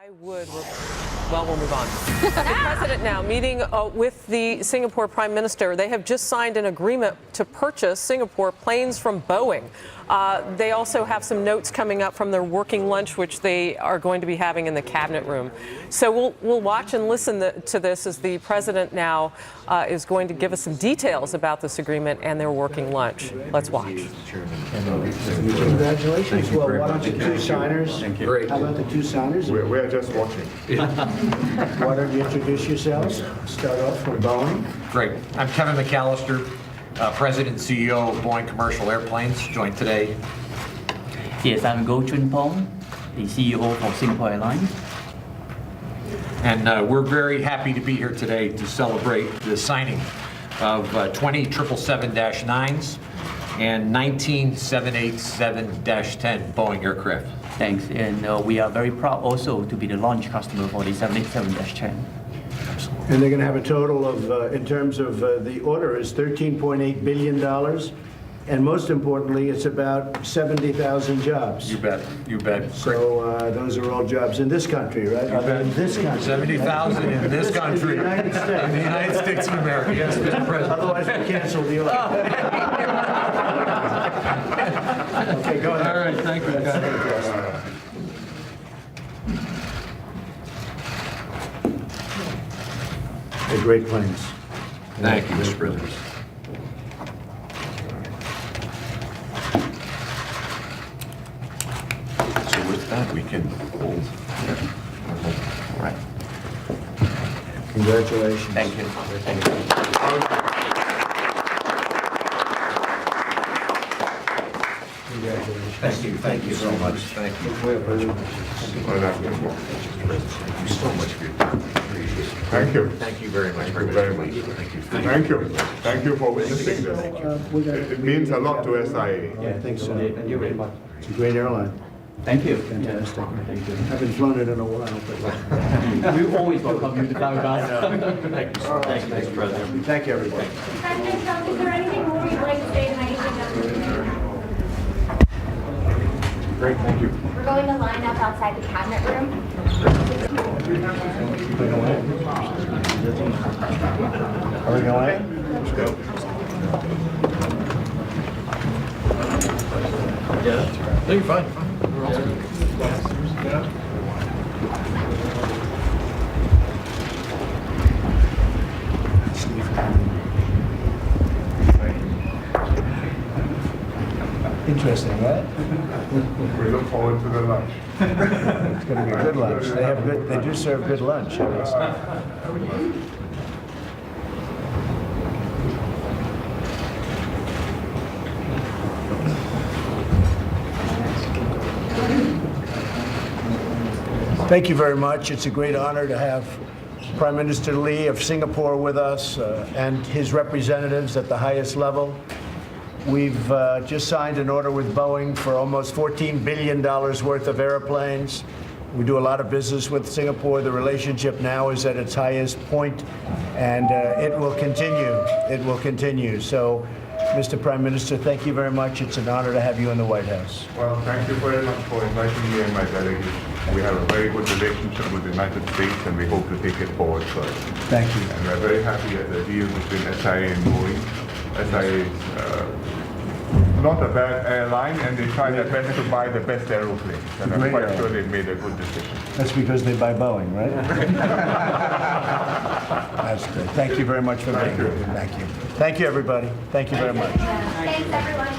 Well, we'll move on. The president now meeting with the Singapore Prime Minister. They have just signed an agreement to purchase Singapore planes from Boeing. They also have some notes coming up from their working lunch, which they are going to be having in the cabinet room. So we'll watch and listen to this as the president now is going to give us some details about this agreement and their working lunch. Let's watch. Congratulations. Well, why don't you two signers? Great. How about the two signers? We're just watching. Why don't you introduce yourselves? Start off from Boeing. Great. I'm Kevin McAllister, President and CEO of Boeing Commercial Airplanes, joined today. Yes, I'm Goh Chun Pong, the CEO for Singapore Airlines. And we're very happy to be here today to celebrate the signing of 20 777-9s and 19 787-10 Boeing aircraft. Thanks, and we are very proud also to be the launch customer for the 787-10. And they're going to have a total of, in terms of the order, is $13.8 billion. And most importantly, it's about 70,000 jobs. You bet. You bet. So those are all jobs in this country, right? In this country. 70,000 in this country. In the United States. In the United States of America. Yes, Mr. President. Otherwise, we cancel the order. Okay, go ahead. All right, thank you, guys. They're great planes. Thank you, Mr. President. So with that, we can hold. All right. Congratulations. Thank you. Congratulations. Thank you. Thank you so much. Thank you. Well, that's good. Thank you so much for your time. Thank you. Thank you very much. Thank you very much. Thank you. Thank you. Thank you for witnessing this. It means a lot to SIA. Yeah, I think so. Thank you very much. It's a great airline. Thank you. Fantastic. Thank you. I haven't flown it in a while, but We always welcome you to come with us. Thank you, sir. Thank you, Mr. President. thank you, everybody. President Trump, is there anything more you'd like to say tonight? Great, thank you. We're going to line up outside the cabinet room. Are we going? Let's go. No, you're fine. Interesting, right? We look forward to the lunch. It's going to be a good lunch. They do serve good lunch. Thank you very much. It's a great honor to have Prime Minister Lee of Singapore with us and his representatives at the highest level. We've just signed an order with Boeing for almost $14 billion worth of airplanes. We do a lot of business with Singapore. The relationship now is at its highest point, and it will continue. It will continue. So, Mr. Prime Minister, thank you very much. It's an honor to have you in the White House. Well, thank you very much for inviting me and my delegation. We have a very good relationship with the United States, and we hope to take it forward further. Thank you. And we're very happy at the deal between SIA and Boeing. SIA is not a bad airline, and they try their best to buy the best aeroplanes. And I'm quite sure they made a good decision. That's because they buy Boeing, right? That's good. Thank you very much for being here. Thank you. Thank you, everybody. Thank you very much. Thanks, everyone.